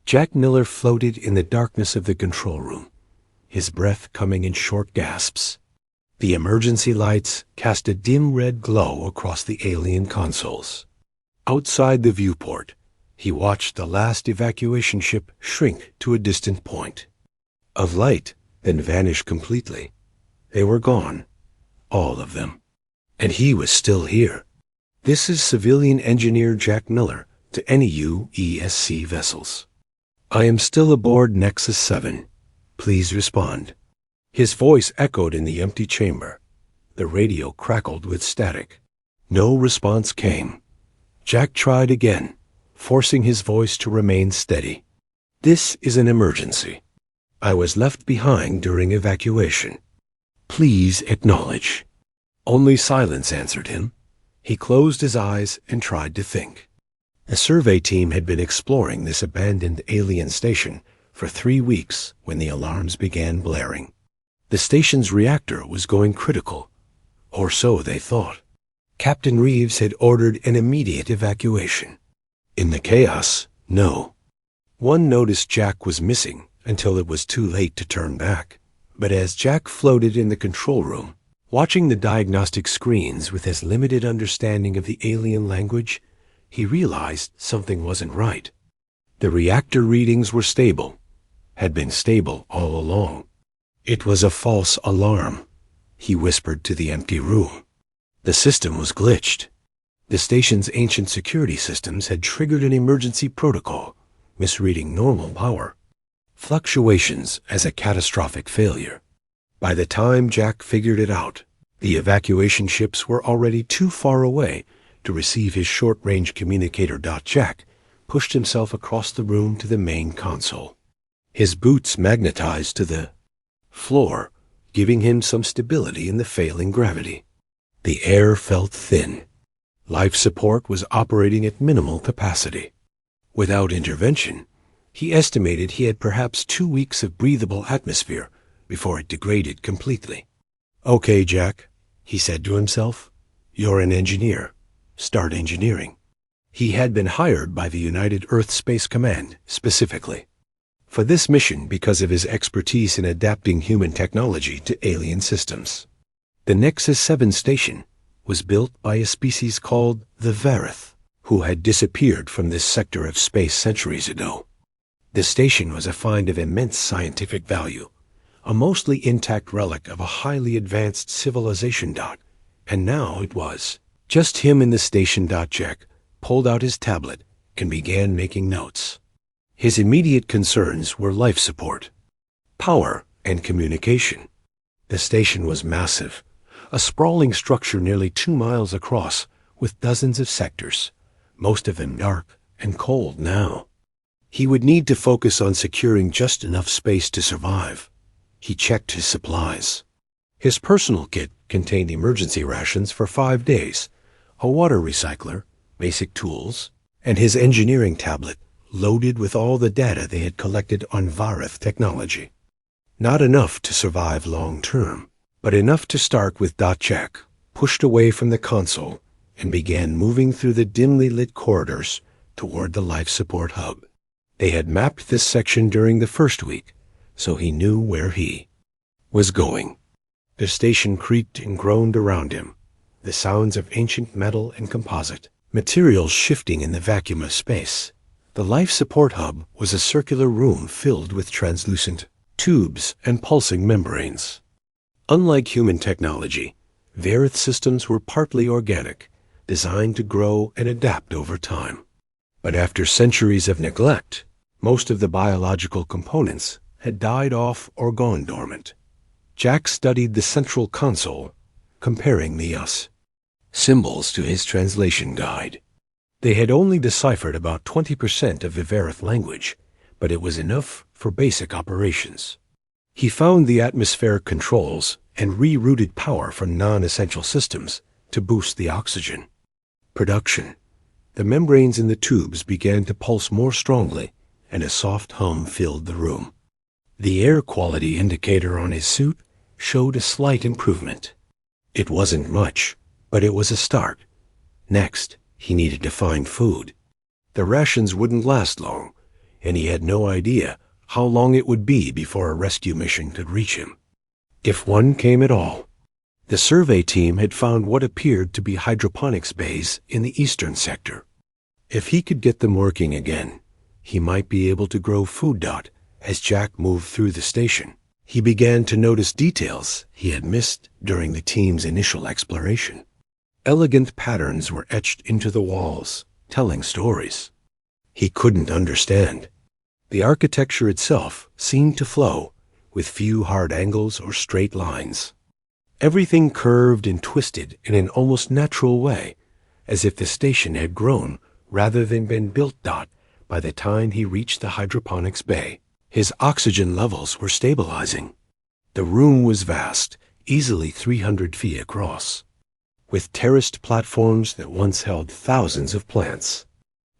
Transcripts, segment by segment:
Jack Miller floated in the darkness of the control room, his breath coming in short gasps. The emergency lights cast a dim red glow across the alien consoles. Outside the viewport, he watched the last evacuation ship shrink to a distant point of light, then vanish completely. They were gone, all of them. And he was still here. This is civilian engineer Jack Miller to any UESC vessels. I am still aboard Nexus 7. Please respond. His voice echoed in the empty chamber. The radio crackled with static. No response came. Jack tried again, forcing his voice to remain steady. This is an emergency. I was left behind during evacuation. Please acknowledge. Only silence answered him. He closed his eyes and tried to think. A survey team had been exploring this abandoned alien station for 3 weeks when the alarms began blaring. The station's reactor was going critical, or so they thought. Captain Reeves had ordered an immediate evacuation. In the chaos, no. One noticed Jack was missing until it was too late to turn back. But as Jack floated in the control room, watching the diagnostic screens with his limited understanding of the alien language, he realized something wasn't right. The reactor readings were stable, had been stable all along. It was a false alarm, he whispered to the empty room. The system was glitched. The station's ancient security systems had triggered an emergency protocol, misreading normal power. Fluctuations as a catastrophic failure. By the time Jack figured it out, the evacuation ships were already too far away to receive his short-range communicator. Jack pushed himself across the room to the main console. His boots magnetized to the floor, giving him some stability in the failing gravity. The air felt thin. Life support was operating at minimal capacity. Without intervention, he estimated he had perhaps 2 weeks of breathable atmosphere before it degraded completely. Okay, Jack, he said to himself. You're an engineer. Start engineering. He had been hired by the United Earth Space Command specifically for this mission because of his expertise in adapting human technology to alien systems. The Nexus 7 station was built by a species called the Varith, who had disappeared from this sector of space centuries ago. The station was a find of immense scientific value, a mostly intact relic of a highly advanced civilization. And now it was just him in the station. Jack pulled out his tablet and began making notes. His immediate concerns were life support, power, and communication. The station was massive, a sprawling structure nearly 2 miles across with dozens of sectors, most of them dark and cold now. He would need to focus on securing just enough space to survive. He checked his supplies. His personal kit contained emergency rations for 5 days, a water recycler, basic tools, and his engineering tablet loaded with all the data they had collected on Varith technology. Not enough to survive long term, but enough to start with. Jack pushed away from the console and began moving through the dimly lit corridors toward the life support hub. They had mapped this section during the first week, so he knew where he was going. The station creaked and groaned around him, the sounds of ancient metal and composite materials shifting in the vacuum of space. The life support hub was a circular room filled with translucent tubes and pulsing membranes. Unlike human technology, Varith systems were partly organic, designed to grow and adapt over time. But after centuries of neglect, most of the biological components had died off or gone dormant. Jack studied the central console, comparing the symbols to his translation guide. They had only deciphered about 20% of the Varith language, but it was enough for basic operations. He found the atmospheric controls and rerouted power from non-essential systems to boost the oxygen production. The membranes in the tubes began to pulse more strongly, and a soft hum filled the room. The air quality indicator on his suit showed a slight improvement. It wasn't much, but it was a start. Next, he needed to find food. The rations wouldn't last long, and he had no idea how long it would be before a rescue mission could reach him, if one came at all. The survey team had found what appeared to be hydroponics bays in the eastern sector. If he could get them working again, he might be able to grow food. As Jack moved through the station, he began to notice details he had missed during the team's initial exploration. Elegant patterns were etched into the walls, telling stories he couldn't understand. The architecture itself seemed to flow, with few hard angles or straight lines. Everything curved and twisted in an almost natural way, as if the station had grown rather than been built. By the time he reached the hydroponics bay, his oxygen levels were stabilizing. The room was vast, easily 300 feet across, with terraced platforms that once held thousands of plants.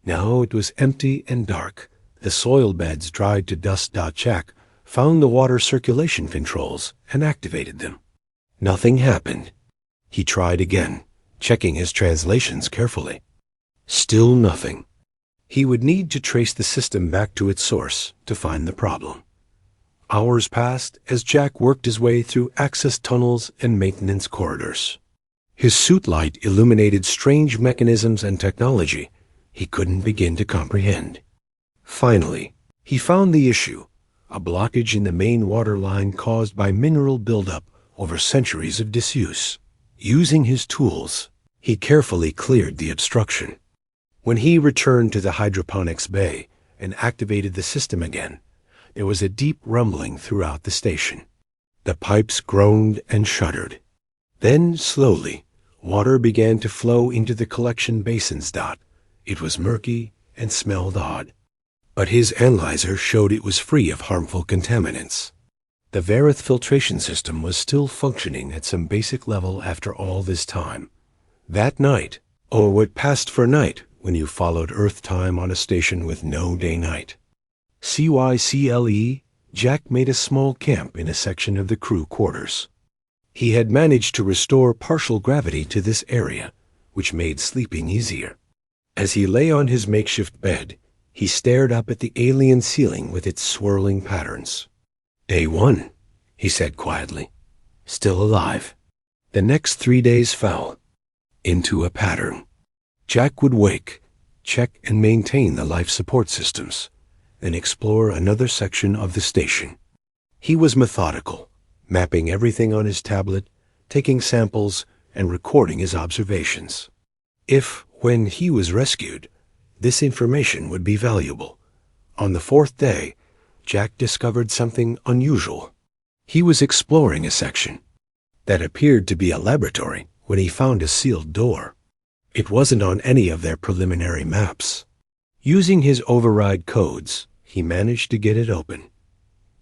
Now it was empty and dark, the soil beds dried to dust. Jack found the water circulation controls and activated them. Nothing happened. He tried again, checking his translations carefully. Still nothing. He would need to trace the system back to its source to find the problem. Hours passed as Jack worked his way through access tunnels and maintenance corridors. His suit light illuminated strange mechanisms and technology he couldn't begin to comprehend. Finally, he found the issue, a blockage in the main water line caused by mineral buildup over centuries of disuse. Using his tools, he carefully cleared the obstruction. When he returned to the hydroponics bay and activated the system again, there was a deep rumbling throughout the station. The pipes groaned and shuddered. Then, slowly, water began to flow into the collection basins. It was murky and smelled odd, but his analyzer showed it was free of harmful contaminants. The Varith filtration system was still functioning at some basic level after all this time. That night, or what passed for night when you followed Earth time on a station with no day-night. CYCLE, Jack made a small camp in a section of the crew quarters. He had managed to restore partial gravity to this area, which made sleeping easier. As he lay on his makeshift bed, he stared up at the alien ceiling with its swirling patterns. Day 1, he said quietly. Still alive. The next 3 days fell into a pattern. Jack would wake, check and maintain the life support systems, then explore another section of the station. He was methodical, mapping everything on his tablet, taking samples, and recording his observations. If, when he was rescued, this information would be valuable. On the 4th day, Jack discovered something unusual. He was exploring a section that appeared to be a laboratory when he found a sealed door. It wasn't on any of their preliminary maps. Using his override codes, he managed to get it open.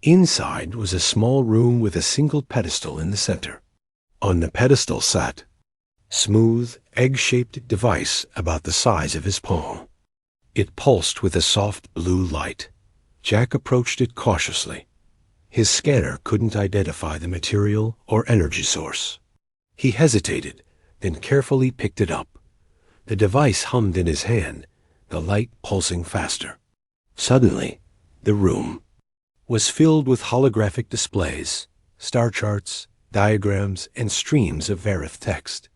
Inside was a small room with a single pedestal in the center. On the pedestal sat smooth, egg-shaped device about the size of his palm. It pulsed with a soft blue light. Jack approached it cautiously. His scanner couldn't identify the material or energy source. He hesitated, then carefully picked it up. The device hummed in his hand, the light pulsing faster. Suddenly, the room was filled with holographic displays, star charts, diagrams, and streams of Varith text.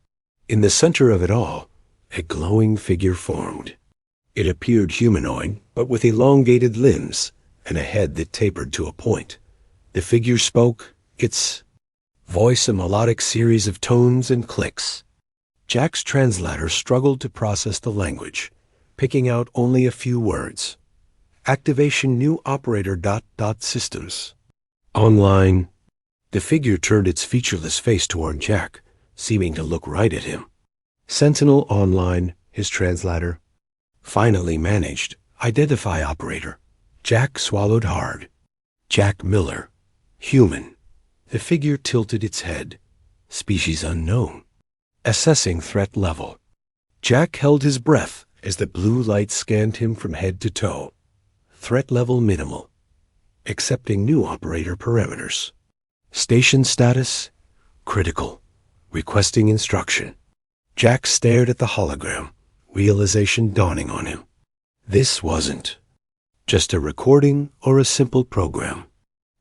In the center of it all, a glowing figure formed. It appeared humanoid, but with elongated limbs and a head that tapered to a point. The figure spoke, its voice a melodic series of tones and clicks. Jack's translator struggled to process the language, picking out only a few words. Activation new operator ... systems. Online. The figure turned its featureless face toward Jack, seeming to look right at him. Sentinel online, his translator. Finally managed. Identify operator. Jack swallowed hard. Jack Miller. Human. The figure tilted its head. Species unknown. Assessing threat level. Jack held his breath as the blue light scanned him from head to toe. Threat level minimal. Accepting new operator parameters. Station status, critical. Requesting instruction. Jack stared at the hologram, realization dawning on him. This wasn't Just a recording or a simple program.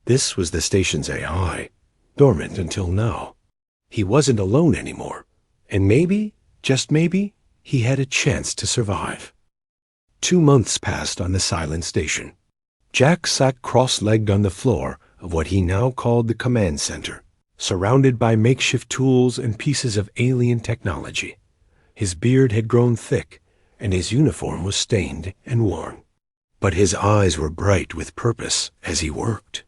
This was the station's AI, dormant until now. He wasn't alone anymore, and maybe, just maybe, he had a chance to survive. 2 months passed on the silent station. Jack sat cross-legged on the floor of what he now called the command center, surrounded by makeshift tools and pieces of alien technology. His beard had grown thick, and his uniform was stained and worn. But his eyes were bright with purpose as he worked.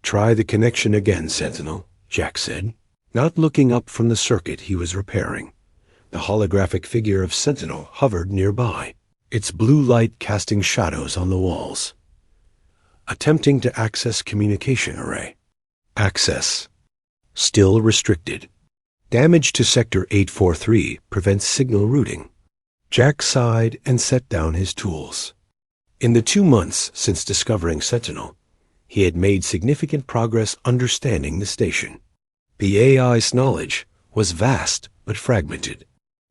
"Try the connection again, Sentinel," Jack said, not looking up from the circuit he was repairing. The holographic figure of Sentinel hovered nearby, its blue light casting shadows on the walls. Attempting to access communication array. Access. Still restricted. Damage to Sector 843 prevents signal routing. Jack sighed and set down his tools. In the 2 months since discovering Sentinel, he had made significant progress understanding the station. The AI's knowledge was vast but fragmented.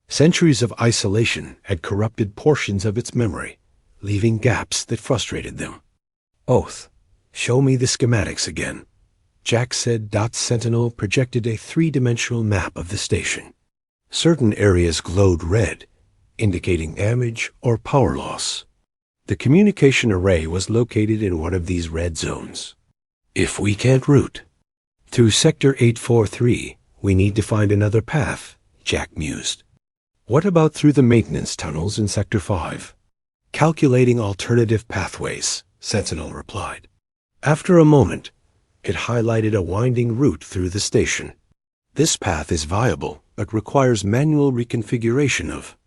Centuries of isolation had corrupted portions of its memory, leaving gaps that frustrated them. "Oath, show me the schematics again," Jack said. Sentinel projected a 3-dimensional map of the station. Certain areas glowed red, indicating damage or power loss. The communication array was located in one of these red zones. "If we can't route through Sector 843, we need to find another path," Jack mused. "What about through the maintenance tunnels in Sector 5? "Calculating alternative pathways," Sentinel replied. After a moment, it highlighted a winding route through the station. "This path is viable, but requires manual reconfiguration of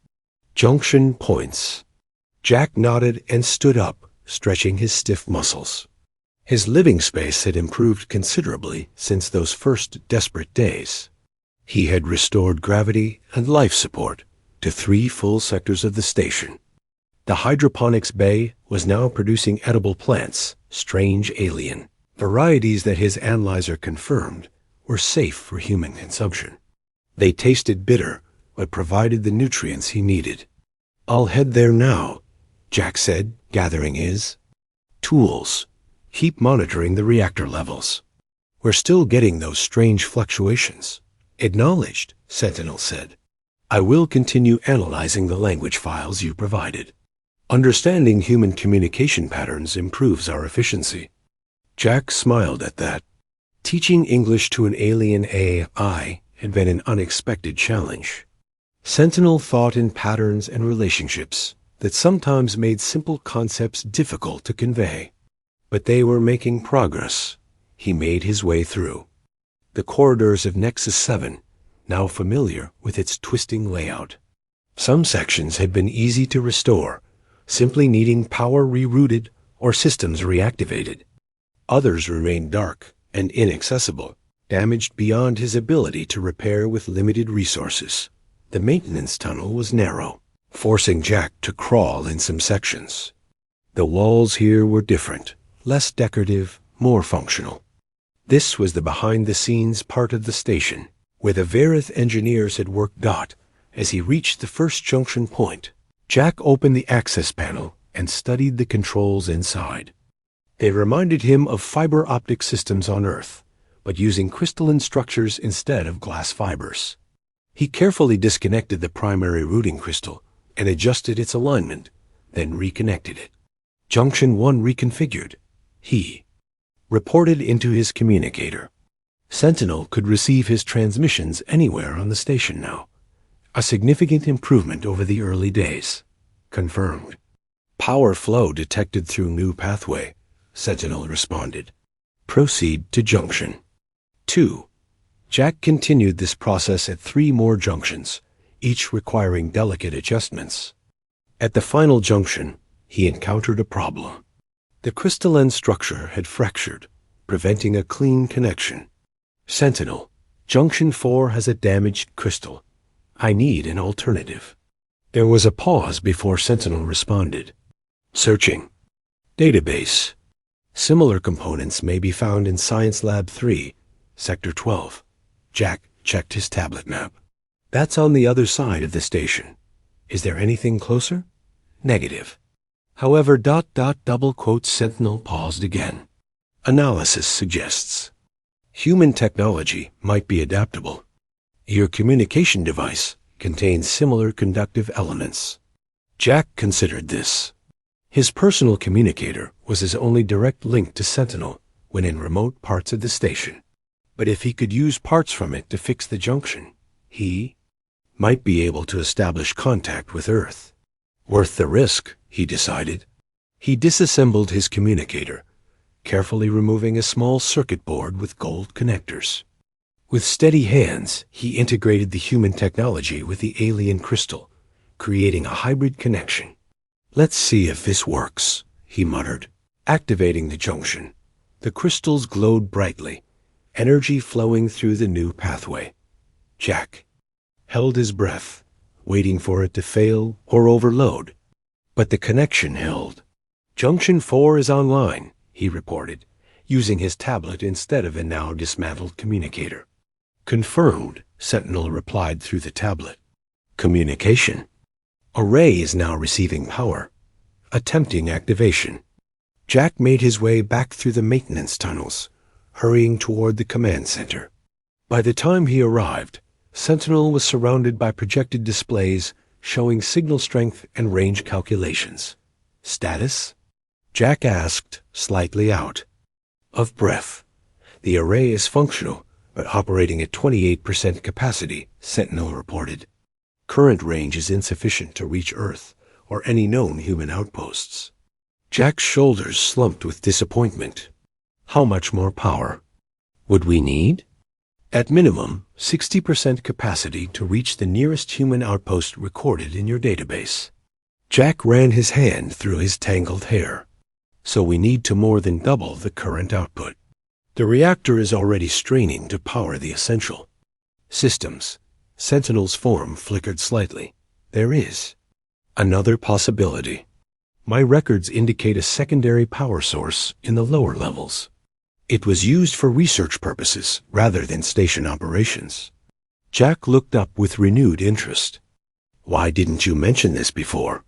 junction points." Jack nodded and stood up, stretching his stiff muscles. His living space had improved considerably since those first desperate days. He had restored gravity and life support to 3 full sectors of the station. The hydroponics bay was now producing edible plants, strange alien varieties that his analyzer confirmed were safe for human consumption. They tasted bitter, but provided the nutrients he needed. "I'll head there now," Jack said, gathering his tools. "Keep monitoring the reactor levels. We're still getting those strange fluctuations." "Acknowledged," Sentinel said. "I will continue analyzing the language files you provided. Understanding human communication patterns improves our efficiency." Jack smiled at that. Teaching English to an alien AI had been an unexpected challenge. Sentinel thought in patterns and relationships that sometimes made simple concepts difficult to convey. But they were making progress. He made his way through the corridors of Nexus 7, now familiar with its twisting layout. Some sections had been easy to restore, simply needing power rerouted or systems reactivated. Others remained dark and inaccessible, damaged beyond his ability to repair with limited resources. The maintenance tunnel was narrow, forcing Jack to crawl in some sections. The walls here were different, less decorative, more functional. This was the behind-the-scenes part of the station, where the Verith engineers had worked. As he reached the first junction point, Jack opened the access panel and studied the controls inside. They reminded him of fiber optic systems on Earth, but using crystalline structures instead of glass fibers. He carefully disconnected the primary routing crystal and adjusted its alignment, then reconnected it. Junction 1 reconfigured. He reported into his communicator. Sentinel could receive his transmissions anywhere on the station now. A significant improvement over the early days. Confirmed. "Power flow detected through new pathway," Sentinel responded. "Proceed to junction 2. Jack continued this process at 3 more junctions, each requiring delicate adjustments. At the final junction, he encountered a problem. The crystalline structure had fractured, preventing a clean connection. "Sentinel, Junction 4 has a damaged crystal. I need an alternative." There was a pause before Sentinel responded. "Searching. Database. Similar components may be found in Science Lab 3, Sector 12. Jack checked his tablet map. "That's on the other side of the station. Is there anything closer?" "Negative." However, double quote Sentinel paused again. Analysis suggests human technology might be adaptable. Your communication device contains similar conductive elements. Jack considered this. His personal communicator was his only direct link to Sentinel when in remote parts of the station. But if he could use parts from it to fix the junction, he might be able to establish contact with Earth. Worth the risk, he decided. He disassembled his communicator, carefully removing a small circuit board with gold connectors. With steady hands, he integrated the human technology with the alien crystal, creating a hybrid connection. "Let's see if this works," he muttered. Activating the junction, the crystals glowed brightly, energy flowing through the new pathway. Jack held his breath, waiting for it to fail or overload. But the connection held. "Junction 4 is online," he reported, using his tablet instead of a now dismantled communicator. "Confirmed," Sentinel replied through the tablet. "Communication. Array is now receiving power. Attempting activation." Jack made his way back through the maintenance tunnels, hurrying toward the command center. By the time he arrived, Sentinel was surrounded by projected displays showing signal strength and range calculations. "Status?" Jack asked, slightly out of breath. "The array is functional, but operating at 28% capacity," Sentinel reported. "Current range is insufficient to reach Earth or any known human outposts." Jack's shoulders slumped with disappointment. How much more power would we need? "At minimum, 60% capacity to reach the nearest human outpost recorded in your database." Jack ran his hand through his tangled hair. "So we need to more than double the current output. The reactor is already straining to power the essential systems." Sentinel's form flickered slightly. "There is another possibility. My records indicate a secondary power source in the lower levels. It was used for research purposes rather than station operations." Jack looked up with renewed interest. "Why didn't you mention this before?"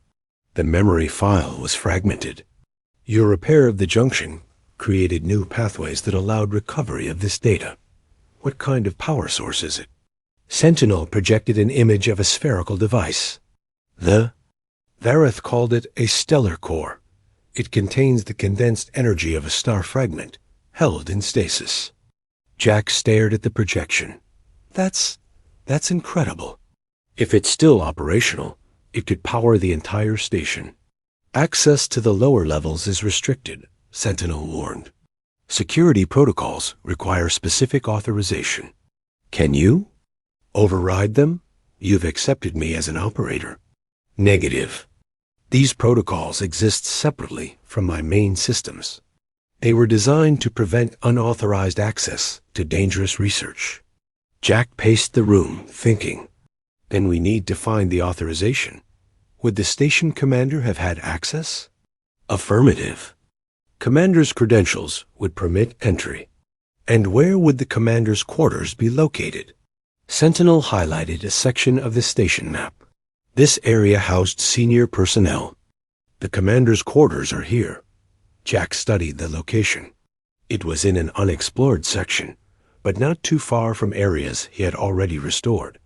The memory file was fragmented. "Your repair of the junction created new pathways that allowed recovery of this data. What kind of power source is it?" Sentinel projected an image of a spherical device. The Vareth called it a stellar core. It contains the condensed energy of a star fragment, held in stasis. Jack stared at the projection. That's incredible. If it's still operational, it could power the entire station." "Access to the lower levels is restricted," Sentinel warned. "Security protocols require specific authorization." "Can you override them? You've accepted me as an operator." "Negative. These protocols exist separately from my main systems. They were designed to prevent unauthorized access to dangerous research." Jack paced the room, thinking. Then we need to find the authorization. Would the station commander have had access? Affirmative. Commander's credentials would permit entry. And where would the commander's quarters be located? Sentinel highlighted a section of the station map. This area housed senior personnel. The commander's quarters are here. Jack studied the location. It was in an unexplored section, but not too far from areas he had already restored.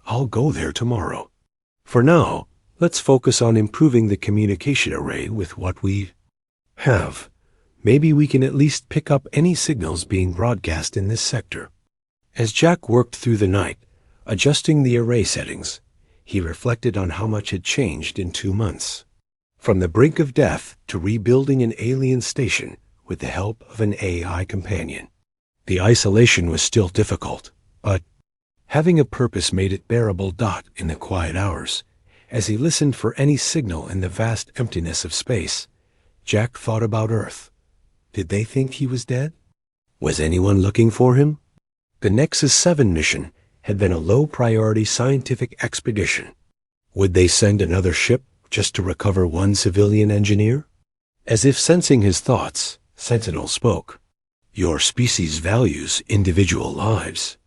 I'll go there tomorrow. For now, let's focus on improving the communication array with what we have. Maybe we can at least pick up any signals being broadcast in this sector. As Jack worked through the night, adjusting the array settings, he reflected on how much had changed in 2 months. From the brink of death to rebuilding an alien station with the help of an AI companion. The isolation was still difficult, but having a purpose made it bearable. In the quiet hours, as he listened for any signal in the vast emptiness of space, Jack thought about Earth. Did they think he was dead? Was anyone looking for him? The Nexus 7 mission had been a low-priority scientific expedition. Would they send another ship just to recover one civilian engineer? As if sensing his thoughts, Sentinel spoke. Your species values individual lives.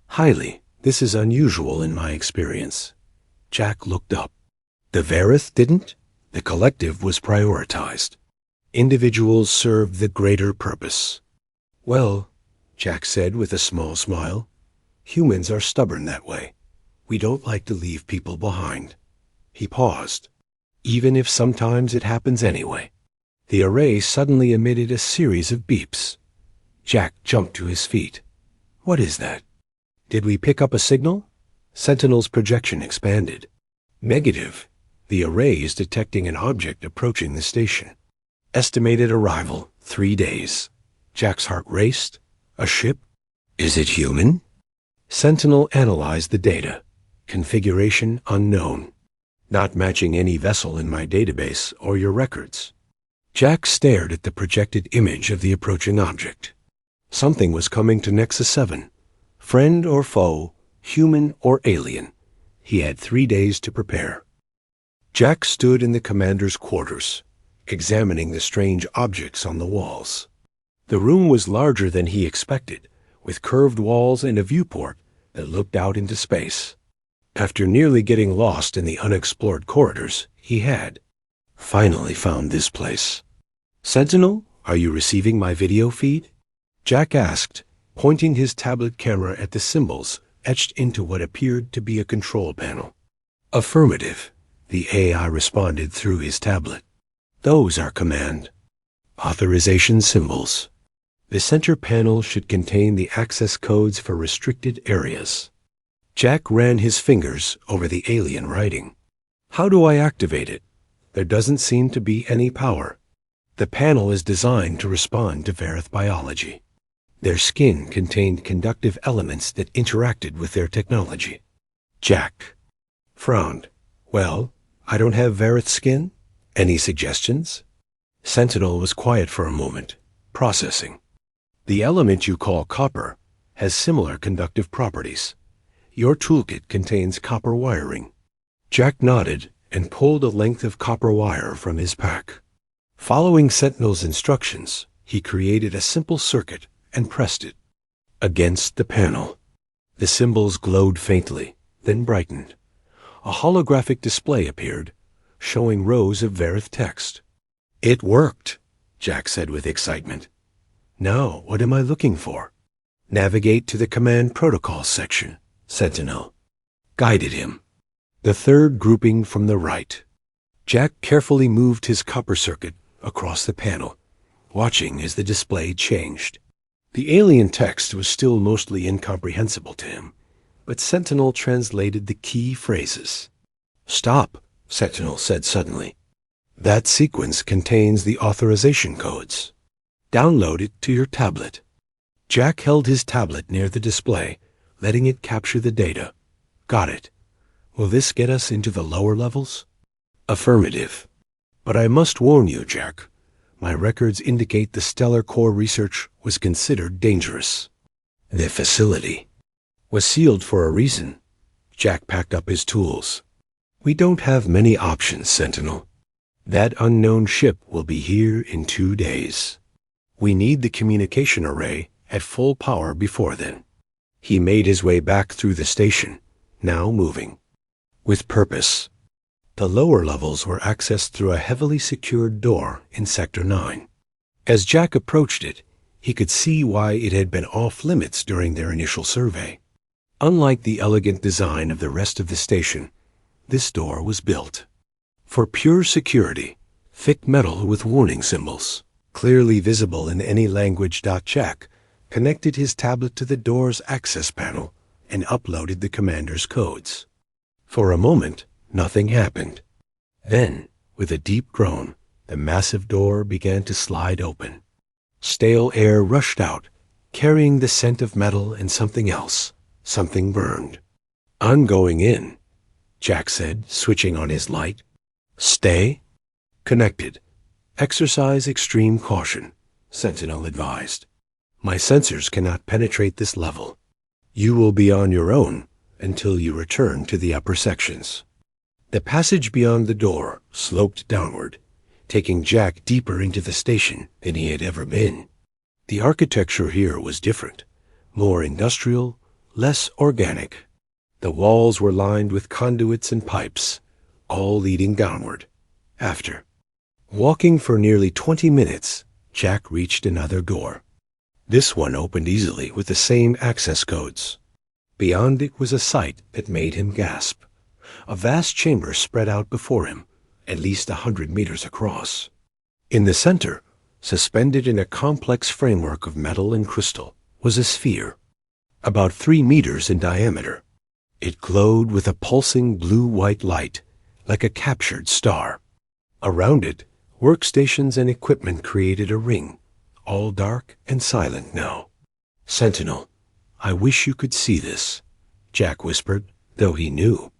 Highly. This is unusual in my experience. Jack looked up. The Vareth didn't? The collective was prioritized. Individuals served the greater purpose. "Well," Jack said with a small smile, "humans are stubborn that way. We don't like to leave people behind." He paused. "Even if sometimes it happens anyway." The array suddenly emitted a series of beeps. Jack jumped to his feet. "What is that? Did we pick up a signal?" Sentinel's projection expanded. "Negative. The array is detecting an object approaching the station. Estimated arrival, 3 days." Jack's heart raced. "A ship? Is it human?" Sentinel analyzed the data. Configuration unknown. "Not matching any vessel in my database or your records." Jack stared at the projected image of the approaching object. Something was coming to Nexus 7. Friend or foe, human or alien. He had 3 days to prepare. Jack stood in the commander's quarters, examining the strange objects on the walls. The room was larger than he expected, with curved walls and a viewport that looked out into space. After nearly getting lost in the unexplored corridors, he had finally found this place. "Sentinel, are you receiving my video feed?" Jack asked, pointing his tablet camera at the symbols etched into what appeared to be a control panel. "Affirmative," the AI responded through his tablet. "Those are command authorization symbols. The center panel should contain the access codes for restricted areas." Jack ran his fingers over the alien writing. "How do I activate it? There doesn't seem to be any power." The panel is designed to respond to Verith biology. Their skin contained conductive elements that interacted with their technology. Jack frowned. "Well, I don't have Verith skin. Any suggestions?" Sentinel was quiet for a moment, processing. "The element you call copper has similar conductive properties. Your toolkit contains copper wiring." Jack nodded and pulled a length of copper wire from his pack. Following Sentinel's instructions, he created a simple circuit and pressed it against the panel. The symbols glowed faintly, then brightened. A holographic display appeared, showing rows of Verith text. "It worked," Jack said with excitement. "Now, what am I looking for?" "Navigate to the command protocol section," Sentinel guided him. The third grouping from the right. Jack carefully moved his copper circuit across the panel, watching as the display changed. The alien text was still mostly incomprehensible to him, but Sentinel translated the key phrases. "Stop," Sentinel said suddenly. "That sequence contains the authorization codes. Download it to your tablet." Jack held his tablet near the display, letting it capture the data. "Got it. Will this get us into the lower levels?" "Affirmative. But I must warn you, Jack. My records indicate the stellar core research was considered dangerous. The facility was sealed for a reason." Jack packed up his tools. "We don't have many options, Sentinel. That unknown ship will be here in 2 days. We need the communication array at full power before then." He made his way back through the station, now moving with purpose. The lower levels were accessed through a heavily secured door in Sector 9. As Jack approached it, he could see why it had been off-limits during their initial survey. Unlike the elegant design of the rest of the station, this door was built for pure security, thick metal with warning symbols, clearly visible in any language. Jack connected his tablet to the door's access panel and uploaded the commander's codes. For a moment, nothing happened. Then, with a deep groan, the massive door began to slide open. Stale air rushed out, carrying the scent of metal and something else. Something burned. "I'm going in," Jack said, switching on his light. "Stay connected. Exercise extreme caution," Sentinel advised. "My sensors cannot penetrate this level. You will be on your own until you return to the upper sections." The passage beyond the door sloped downward, taking Jack deeper into the station than he had ever been. The architecture here was different, more industrial, less organic. The walls were lined with conduits and pipes, all leading downward. After walking for nearly 20 minutes, Jack reached another door. This one opened easily with the same access codes. Beyond it was a sight that made him gasp. A vast chamber spread out before him, at least 100 meters across. In the center, suspended in a complex framework of metal and crystal, was a sphere, about 3 meters in diameter. It glowed with a pulsing blue-white light, like a captured star. Around it, workstations and equipment created a ring, all dark and silent now. "Sentinel, I wish you could see this," Jack whispered, though he knew.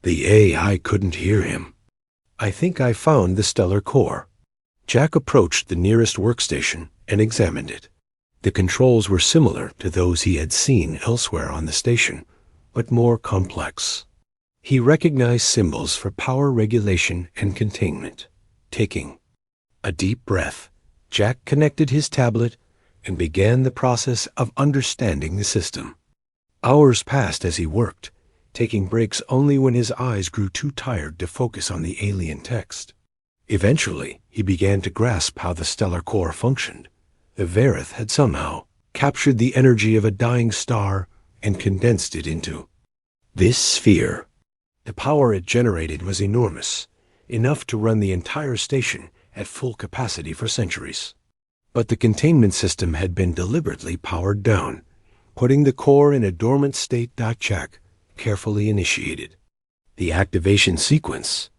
The AI couldn't hear him. "I think I found the stellar core." Jack approached the nearest workstation and examined it. The controls were similar to those he had seen elsewhere on the station, but more complex. He recognized symbols for power regulation and containment. Taking a deep breath, Jack connected his tablet and began the process of understanding the system. Hours passed as he worked, taking breaks only when his eyes grew too tired to focus on the alien text. Eventually, he began to grasp how the stellar core functioned. The Verith had somehow captured the energy of a dying star and condensed it into this sphere. The power it generated was enormous, enough to run the entire station at full capacity for centuries. But the containment system had been deliberately powered down, putting the core in a dormant state. Jack carefully initiated the activation sequence.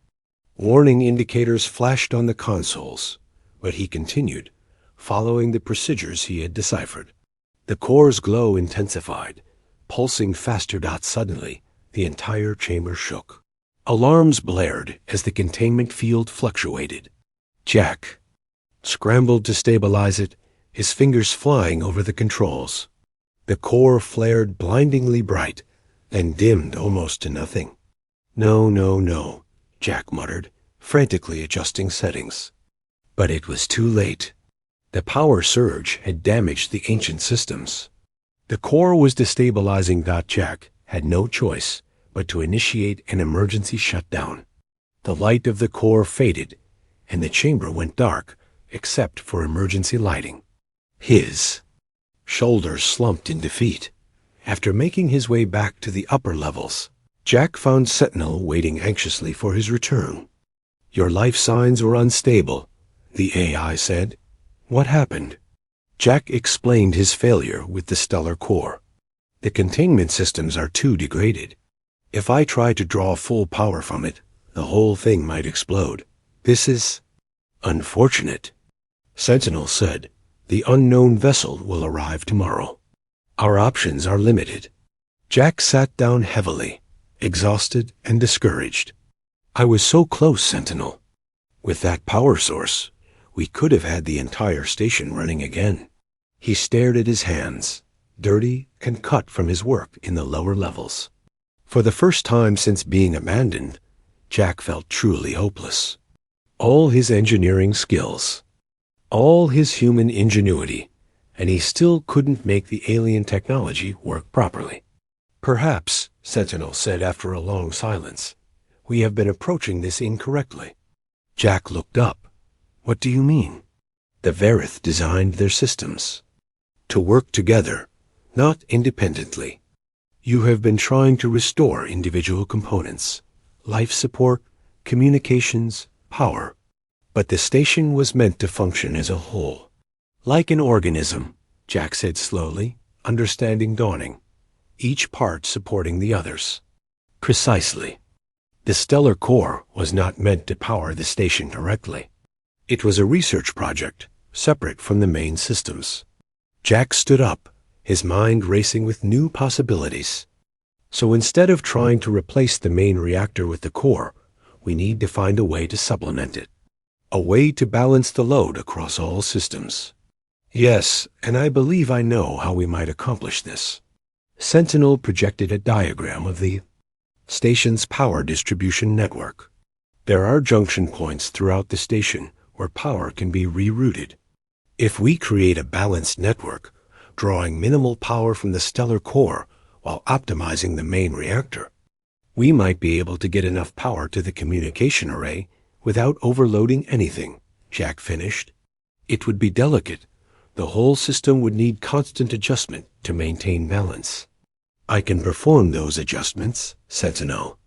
Warning indicators flashed on the consoles, but he continued, following the procedures he had deciphered. The core's glow intensified, pulsing faster. Suddenly, the entire chamber shook. Alarms blared as the containment field fluctuated. Jack scrambled to stabilize it, his fingers flying over the controls. The core flared blindingly bright, then dimmed almost to nothing. No, Jack muttered, frantically adjusting settings. But it was too late. The power surge had damaged the ancient systems. The core was destabilizing. Jack had no choice but to initiate an emergency shutdown. The light of the core faded, and the chamber went dark, except for emergency lighting. His shoulders slumped in defeat. After making his way back to the upper levels, Jack found Sentinel waiting anxiously for his return. "Your life signs were unstable," the AI said. "What happened?" Jack explained his failure with the stellar core. "The containment systems are too degraded. If I try to draw full power from it, the whole thing might explode. This is unfortunate." Sentinel said, "The unknown vessel will arrive tomorrow. Our options are limited." Jack sat down heavily, exhausted and discouraged. "I was so close, Sentinel. With that power source, we could have had the entire station running again." He stared at his hands, dirty and cut from his work in the lower levels. For the first time since being abandoned, Jack felt truly hopeless. All his engineering skills, all his human ingenuity, and he still couldn't make the alien technology work properly. "Perhaps," Sentinel said after a long silence, "we have been approaching this incorrectly." Jack looked up. "What do you mean?" "The Verith designed their systems to work together, not independently. You have been trying to restore individual components, life support, communications, power. But the station was meant to function as a whole. Like an organism," Jack said slowly, understanding dawning, "each part supporting the others." "Precisely. The stellar core was not meant to power the station directly. It was a research project, separate from the main systems." Jack stood up, his mind racing with new possibilities. "So instead of trying to replace the main reactor with the core, we need to find a way to supplement it. A way to balance the load across all systems." "Yes, and I believe I know how we might accomplish this." Sentinel projected a diagram of the station's power distribution network. "There are junction points throughout the station where power can be rerouted. If we create a balanced network, drawing minimal power from the stellar core while optimizing the main reactor, we might be able to get enough power to the communication array without overloading anything, Jack finished. It would be delicate. The whole system would need constant adjustment to maintain balance. I can perform those adjustments, Sentinel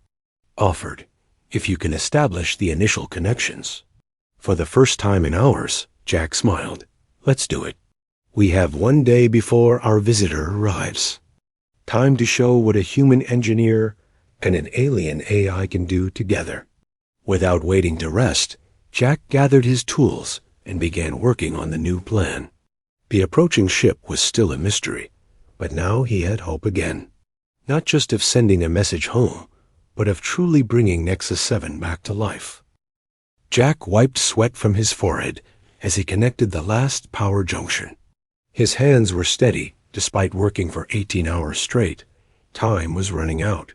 offered, if you can establish the initial connections. For the first time in hours, Jack smiled. Let's do it. We have one day before our visitor arrives. Time to show what a human engineer and an alien AI can do together. Without waiting to rest, Jack gathered his tools and began working on the new plan. The approaching ship was still a mystery, but now he had hope again. Not just of sending a message home, but of truly bringing Nexus 7 back to life. Jack wiped sweat from his forehead as he connected the last power junction. His hands were steady despite working for 18 hours straight. Time was running out.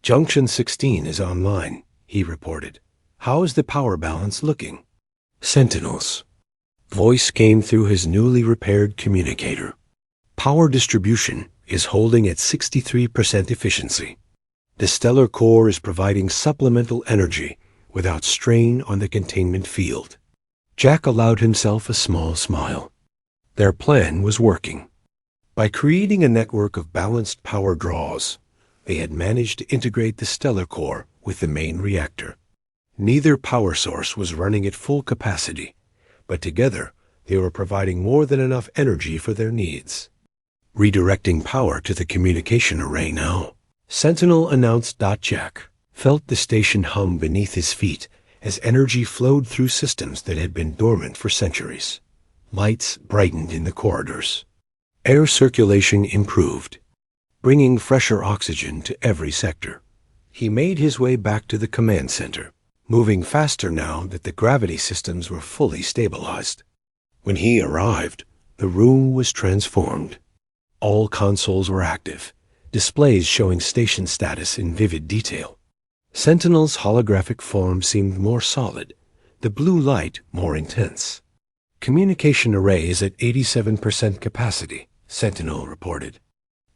Junction 16 is online, he reported. How is the power balance looking? Sentinels. Voice came through his newly repaired communicator. Power distribution is holding at 63% efficiency. The stellar core is providing supplemental energy without strain on the containment field. Jack allowed himself a small smile. Their plan was working. By creating a network of balanced power draws, they had managed to integrate the stellar core with the main reactor. Neither power source was running at full capacity, but together they were providing more than enough energy for their needs. Redirecting power to the communication array now. Sentinel announced. Jack felt the station hum beneath his feet as energy flowed through systems that had been dormant for centuries. Lights brightened in the corridors. Air circulation improved, bringing fresher oxygen to every sector. He made his way back to the command center, moving faster now that the gravity systems were fully stabilized. When he arrived, the room was transformed. All consoles were active, displays showing station status in vivid detail. Sentinel's holographic form seemed more solid, the blue light more intense. Communication array is at 87% capacity, Sentinel reported.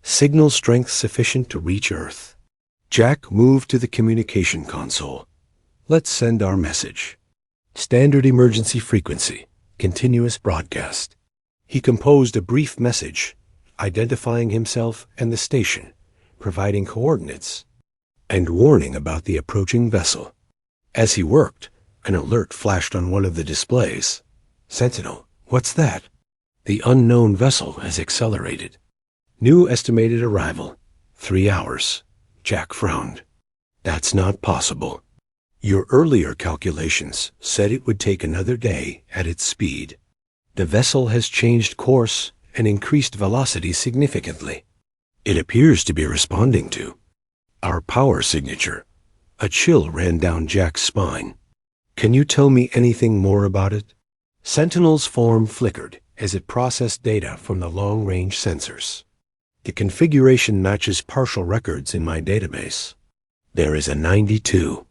Signal strength sufficient to reach Earth. Jack moved to the communication console. Let's send our message. Standard emergency frequency, continuous broadcast. He composed a brief message, identifying himself and the station, providing coordinates, and warning about the approaching vessel. As he worked, an alert flashed on one of the displays. Sentinel, what's that? The unknown vessel has accelerated. New estimated arrival, 3 hours. Jack frowned. That's not possible. Your earlier calculations said it would take another day at its speed. The vessel has changed course and increased velocity significantly. It appears to be responding to our power signature. A chill ran down Jack's spine. Can you tell me anything more about it? Sentinel's form flickered as it processed data from the long-range sensors. The configuration matches partial records in my database. There is a 92%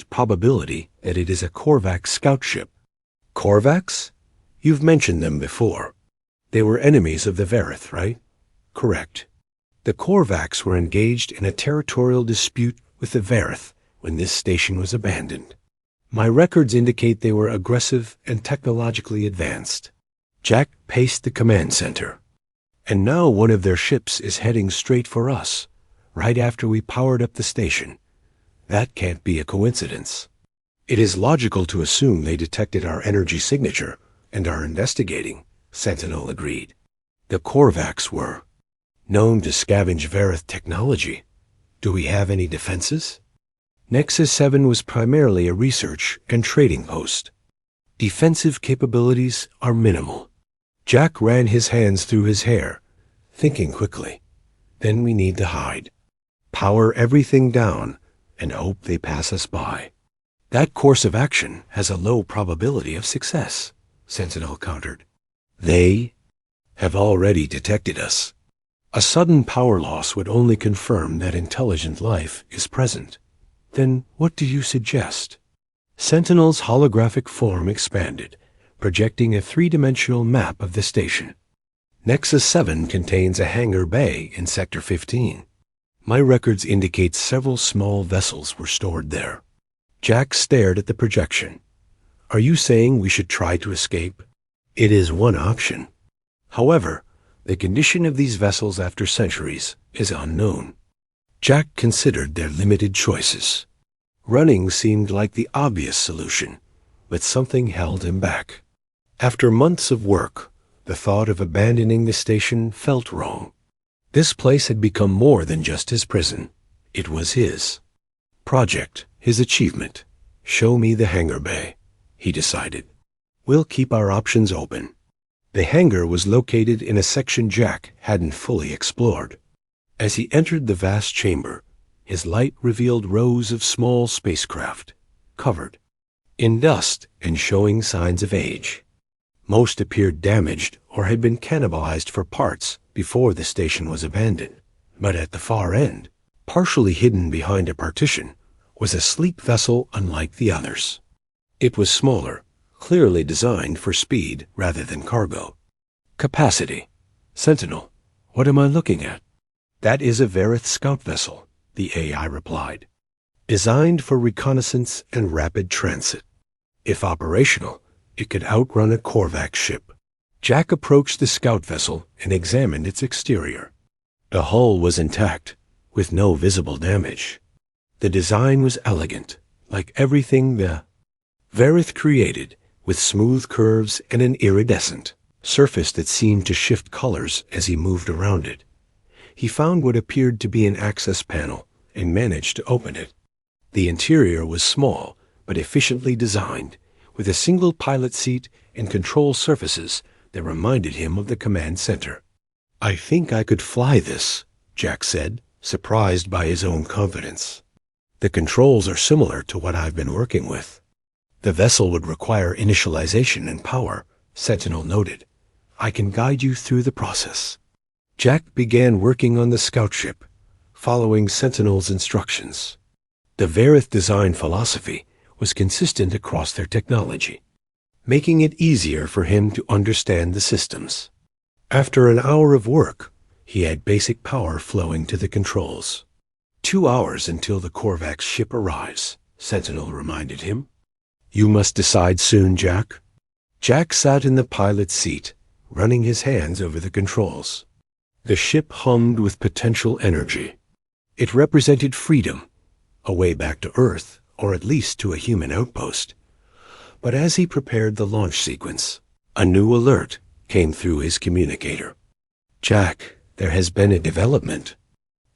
probability that it is a Corvac scout ship. Corvacs? You've mentioned them before. They were enemies of the Verith, right? Correct. The Corvacs were engaged in a territorial dispute with the Verith when this station was abandoned. My records indicate they were aggressive and technologically advanced. Jack paced the command center. And now one of their ships is heading straight for us, right after we powered up the station. That can't be a coincidence. It is logical to assume they detected our energy signature and are investigating, Sentinel agreed. The Corvacs were known to scavenge Verith technology. Do we have any defenses? Nexus 7 was primarily a research and trading post. Defensive capabilities are minimal. Jack ran his hands through his hair, thinking quickly. Then we need to hide. Power everything down and hope they pass us by. That course of action has a low probability of success, Sentinel countered. They have already detected us. A sudden power loss would only confirm that intelligent life is present. Then what do you suggest? Sentinel's holographic form expanded, projecting a three-dimensional map of the station. Nexus 7 contains a hangar bay in Sector 15. My records indicate several small vessels were stored there. Jack stared at the projection. Are you saying we should try to escape? It is one option. However, the condition of these vessels after centuries is unknown. Jack considered their limited choices. Running seemed like the obvious solution, but something held him back. After months of work, the thought of abandoning the station felt wrong. This place had become more than just his prison. It was his project, his achievement. Show me the hangar bay, he decided. We'll keep our options open. The hangar was located in a section Jack hadn't fully explored. As he entered the vast chamber, his light revealed rows of small spacecraft, covered in dust and showing signs of age. Most appeared damaged or had been cannibalized for parts before the station was abandoned. But at the far end, partially hidden behind a partition, was a sleek vessel unlike the others. It was smaller, clearly designed for speed rather than cargo. Capacity. Sentinel, what am I looking at? That is a Verith scout vessel, the AI replied. Designed for reconnaissance and rapid transit. If operational, it could outrun a Corvac ship. Jack approached the scout vessel and examined its exterior. The hull was intact, with no visible damage. The design was elegant, like everything the Verith created, with smooth curves and an iridescent surface that seemed to shift colors as he moved around it. He found what appeared to be an access panel and managed to open it. The interior was small but efficiently designed, with a single pilot seat and control surfaces that reminded him of the command center. I think I could fly this, Jack said, surprised by his own confidence. The controls are similar to what I've been working with. The vessel would require initialization and power, Sentinel noted. I can guide you through the process. Jack began working on the scout ship, following Sentinel's instructions. The Verith design philosophy was consistent across their technology, making it easier for him to understand the systems. After an hour of work, he had basic power flowing to the controls. 2 hours until the Corvac ship arrives, Sentinel reminded him. You must decide soon, Jack. Jack sat in the pilot's seat, running his hands over the controls. The ship hummed with potential energy. It represented freedom, a way back to Earth, or at least to a human outpost. But as he prepared the launch sequence, a new alert came through his communicator. Jack, there has been a development.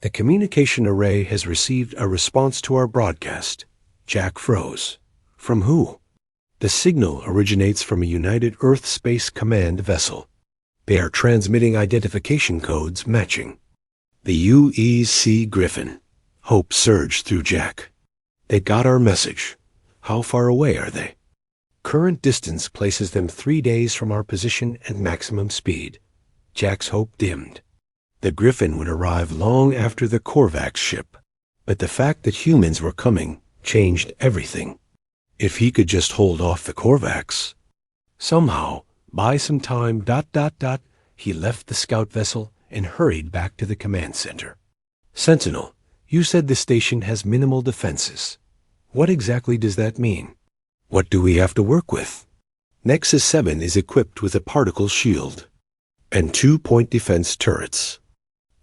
The communication array has received a response to our broadcast. Jack froze. From who? The signal originates from a United Earth Space Command vessel. They are transmitting identification codes matching. The UEC Griffin. Hope surged through Jack. They got our message. How far away are they? Current distance places them 3 days from our position at maximum speed. Jack's hope dimmed. The Griffin would arrive long after the Corvac ship, but the fact that humans were coming changed everything. If he could just hold off the Corvacs. Somehow, buy some time, he left the scout vessel and hurried back to the command center. Sentinel, you said the station has minimal defenses. What exactly does that mean? What do we have to work with? Nexus 7 is equipped with a particle shield and 2-point defense turrets.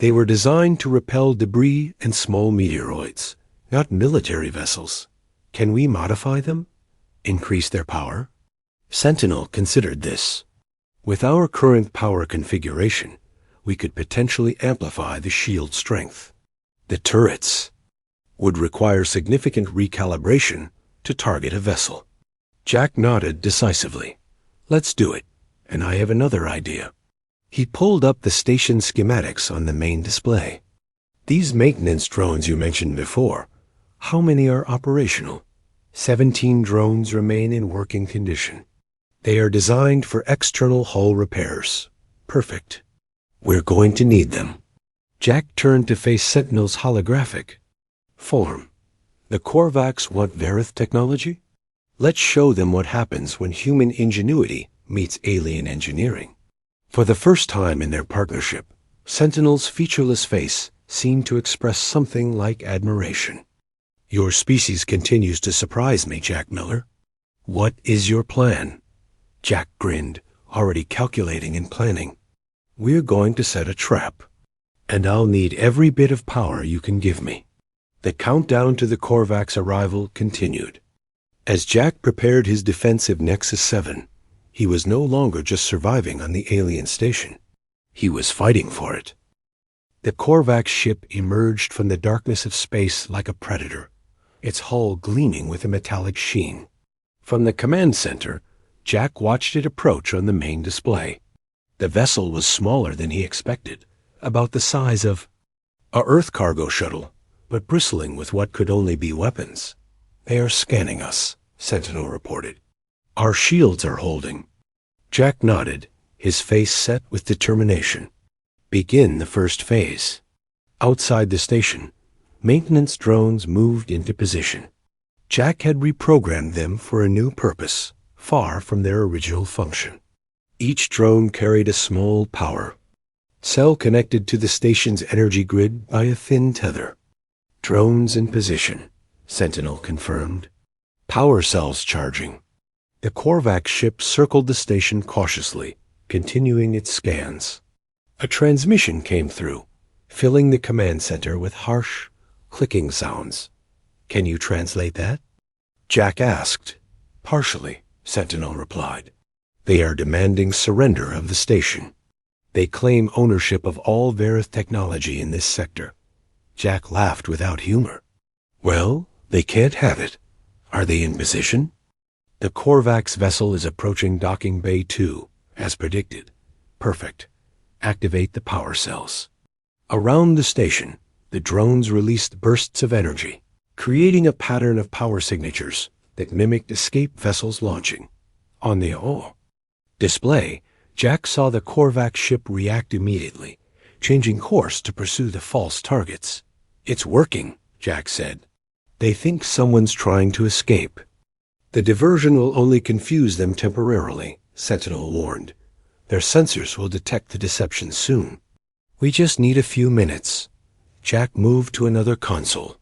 They were designed to repel debris and small meteoroids, not military vessels. Can we modify them? Increase their power? Sentinel considered this. With our current power configuration, we could potentially amplify the shield strength. The turrets would require significant recalibration to target a vessel. Jack nodded decisively. Let's do it, and I have another idea. He pulled up the station schematics on the main display. These maintenance drones you mentioned before, how many are operational? 17 drones remain in working condition. They are designed for external hull repairs. Perfect. We're going to need them. Jack turned to face Sentinel's holographic form. The Corvacs want Verith technology? Let's show them what happens when human ingenuity meets alien engineering. For the first time in their partnership, Sentinel's featureless face seemed to express something like admiration. Your species continues to surprise me, Jack Miller. What is your plan? Jack grinned, already calculating and planning. We're going to set a trap, and I'll need every bit of power you can give me. The countdown to the Corvac's arrival continued. As Jack prepared his defensive Nexus 7, he was no longer just surviving on the alien station. He was fighting for it. The Corvac ship emerged from the darkness of space like a predator, its hull gleaming with a metallic sheen. From the command center, Jack watched it approach on the main display. The vessel was smaller than he expected, about the size of a Earth cargo shuttle, but bristling with what could only be weapons. They are scanning us, Sentinel reported. Our shields are holding. Jack nodded, his face set with determination. Begin the first phase. Outside the station, maintenance drones moved into position. Jack had reprogrammed them for a new purpose, far from their original function. Each drone carried a small power cell connected to the station's energy grid by a thin tether. Drones in position, Sentinel confirmed. Power cells charging. The Corvac ship circled the station cautiously, continuing its scans. A transmission came through, filling the command center with harsh, clicking sounds. Can you translate that? Jack asked. Partially, Sentinel replied. They are demanding surrender of the station. They claim ownership of all Verith technology in this sector. Jack laughed without humor. Well, they can't have it. Are they in position? The Corvac's vessel is approaching Docking Bay 2, as predicted. Perfect. Activate the power cells. Around the station, the drones released bursts of energy, creating a pattern of power signatures that mimicked escape vessels launching. On the display, Jack saw the Corvac ship react immediately, changing course to pursue the false targets. It's working, Jack said. They think someone's trying to escape. The diversion will only confuse them temporarily, Sentinel warned. Their sensors will detect the deception soon. We just need a few minutes. Jack moved to another console.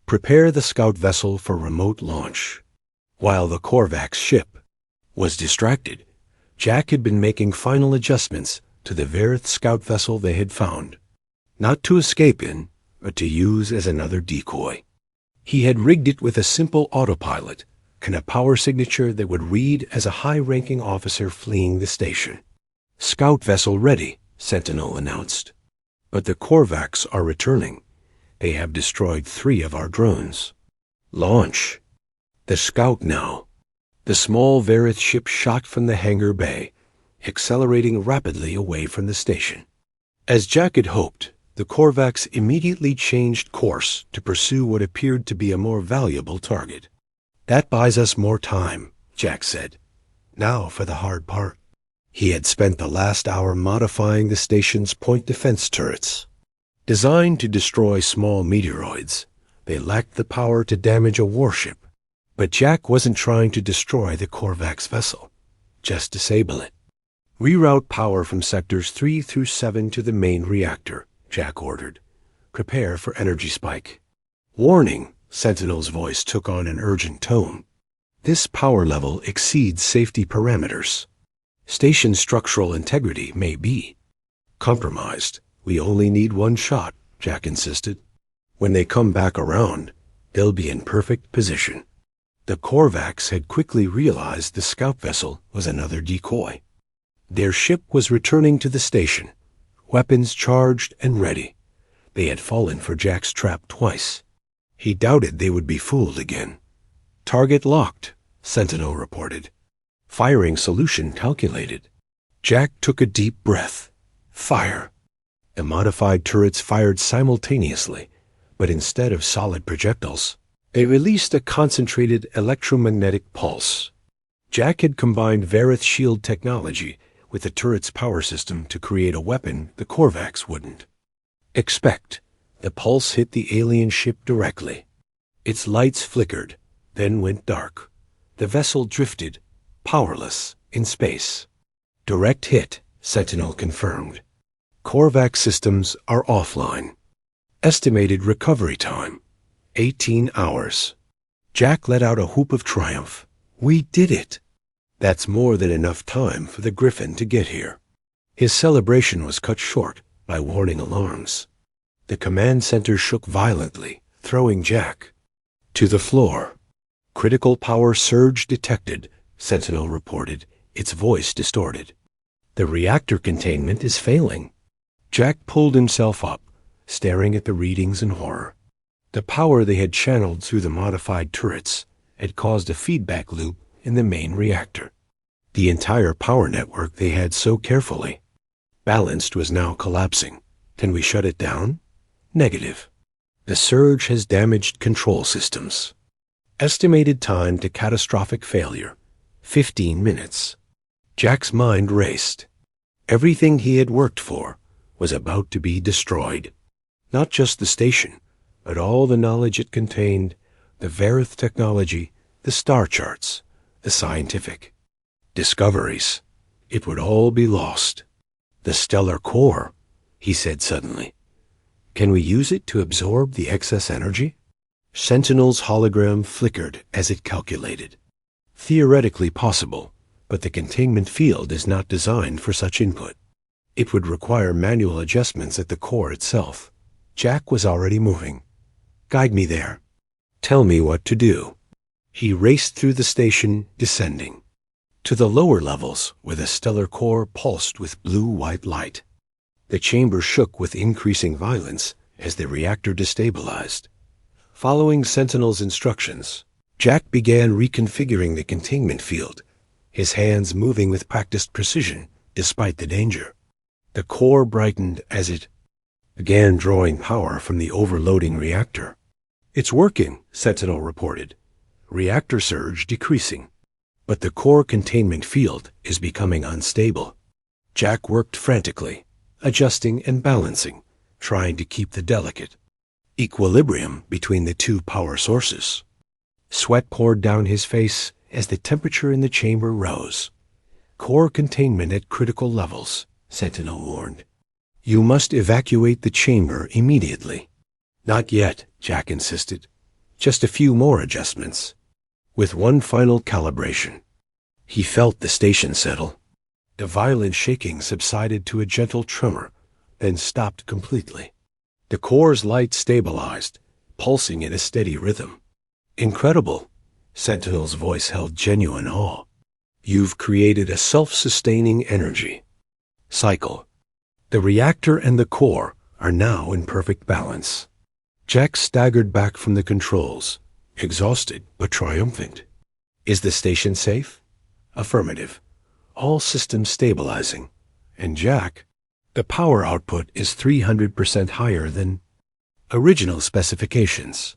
Prepare the scout vessel for remote launch. While the Corvac's ship was distracted, Jack had been making final adjustments to the Verith scout vessel they had found. Not to escape in, but to use as another decoy. He had rigged it with a simple autopilot and a power signature that would read as a high-ranking officer fleeing the station. Scout vessel ready, Sentinel announced. But the Corvacs are returning. They have destroyed 3 of our drones. Launch. The Scout now. The small Verith ship shot from the hangar bay, accelerating rapidly away from the station. As Jack had hoped, the Corvacs immediately changed course to pursue what appeared to be a more valuable target. That buys us more time, Jack said. Now for the hard part. He had spent the last hour modifying the station's point defense turrets. Designed to destroy small meteoroids, they lacked the power to damage a warship. But Jack wasn't trying to destroy the Corvac's vessel, just disable it. Reroute power from sectors 3 through 7 to the main reactor, Jack ordered. Prepare for energy spike. Warning, Sentinel's voice took on an urgent tone. This power level exceeds safety parameters. Station structural integrity may be compromised. We only need one shot, Jack insisted. When they come back around, they'll be in perfect position. The Corvacs had quickly realized the scout vessel was another decoy. Their ship was returning to the station, weapons charged and ready. They had fallen for Jack's trap twice. He doubted they would be fooled again. Target locked, Sentinel reported. Firing solution calculated. Jack took a deep breath. Fire. The modified turrets fired simultaneously, but instead of solid projectiles, they released a concentrated electromagnetic pulse. Jack had combined Verith shield technology with the turret's power system to create a weapon the Corvacs wouldn't expect. The pulse hit the alien ship directly. Its lights flickered, then went dark. The vessel drifted, powerless, in space. Direct hit, Sentinel confirmed. Corvac systems are offline. Estimated recovery time, 18 hours. Jack let out a whoop of triumph. We did it! That's more than enough time for the Griffin to get here. His celebration was cut short by warning alarms. The command center shook violently, throwing Jack to the floor. Critical power surge detected, Sentinel reported, its voice distorted. The reactor containment is failing. Jack pulled himself up, staring at the readings in horror. The power they had channeled through the modified turrets had caused a feedback loop in the main reactor. The entire power network they had so carefully balanced was now collapsing. Can we shut it down? Negative. The surge has damaged control systems. Estimated time to catastrophic failure, 15 minutes. Jack's mind raced. Everything he had worked for was about to be destroyed. Not just the station, but all the knowledge it contained, the Verith technology, the star charts, the scientific discoveries. It would all be lost. The stellar core, he said suddenly. Can we use it to absorb the excess energy? Sentinel's hologram flickered as it calculated. Theoretically possible, but the containment field is not designed for such input. It would require manual adjustments at the core itself. Jack was already moving. Guide me there. Tell me what to do. He raced through the station, descending to the lower levels where the stellar core pulsed with blue-white light. The chamber shook with increasing violence as the reactor destabilized. Following Sentinel's instructions, Jack began reconfiguring the containment field, his hands moving with practiced precision despite the danger. The core brightened as it began drawing power from the overloading reactor. It's working, Sentinel reported. Reactor surge decreasing. But the core containment field is becoming unstable. Jack worked frantically, adjusting and balancing, trying to keep the delicate equilibrium between the two power sources. Sweat poured down his face as the temperature in the chamber rose. Core containment at critical levels, Sentinel warned. You must evacuate the chamber immediately. Not yet, Jack insisted. Just a few more adjustments. With one final calibration. He felt the station settle. The violent shaking subsided to a gentle tremor, then stopped completely. The core's light stabilized, pulsing in a steady rhythm. Incredible. Sentinel's voice held genuine awe. You've created a self-sustaining energy cycle. The reactor and the core are now in perfect balance. Jack staggered back from the controls, exhausted but triumphant. Is the station safe? Affirmative. All systems stabilizing. And Jack, the power output is 300% higher than original specifications.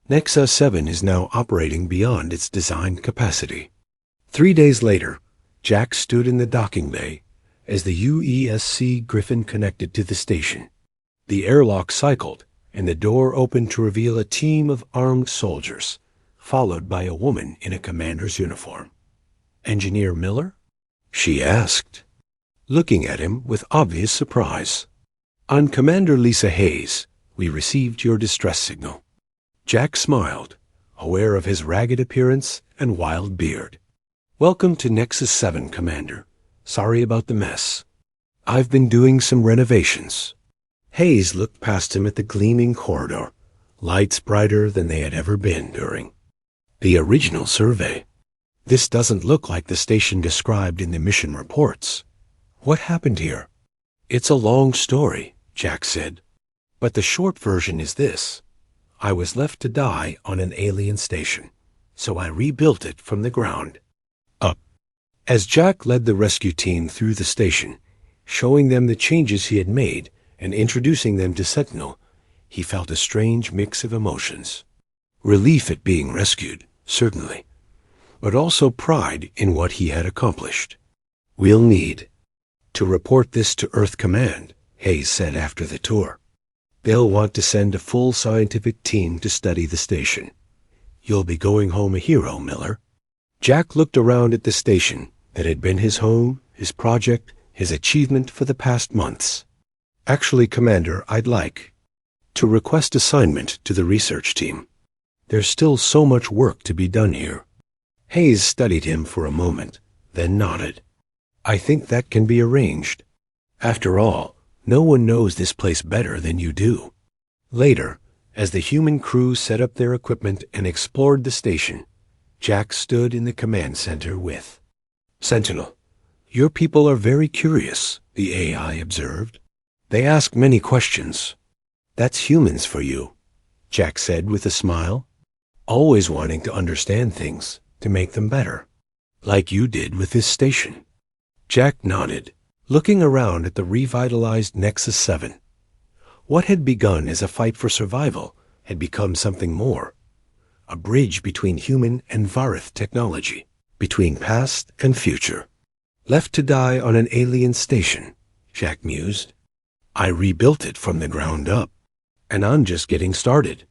Nexus 7 is now operating beyond its designed capacity. 3 days later, Jack stood in the docking bay as the UESC Griffin connected to the station. The airlock cycled, and the door opened to reveal a team of armed soldiers, followed by a woman in a commander's uniform. Engineer Miller? She asked, looking at him with obvious surprise. On Commander Lisa Hayes, we received your distress signal. Jack smiled, aware of his ragged appearance and wild beard. Welcome to Nexus 7, Commander. Sorry about the mess. I've been doing some renovations. Hayes looked past him at the gleaming corridor, lights brighter than they had ever been during the original survey. This doesn't look like the station described in the mission reports. What happened here? It's a long story, Jack said. But the short version is this. I was left to die on an alien station, so I rebuilt it from the ground up. As Jack led the rescue team through the station, showing them the changes he had made and introducing them to Sentinel, he felt a strange mix of emotions. Relief at being rescued, certainly, but also pride in what he had accomplished. We'll need to report this to Earth Command, Hayes said after the tour. They'll want to send a full scientific team to study the station. You'll be going home a hero, Miller. Jack looked around at the station that had been his home, his project, his achievement for the past months. Actually, Commander, I'd like to request assignment to the research team. There's still so much work to be done here. Hayes studied him for a moment, then nodded. I think that can be arranged. After all, no one knows this place better than you do. Later, as the human crew set up their equipment and explored the station, Jack stood in the command center with Sentinel. Your people are very curious, the AI observed. They ask many questions. That's humans for you, Jack said with a smile. Always wanting to understand things, to make them better. Like you did with this station. Jack nodded, looking around at the revitalized Nexus 7. What had begun as a fight for survival had become something more. A bridge between human and Varith technology, between past and future. Left to die on an alien station, Jack mused. I rebuilt it from the ground up, and I'm just getting started.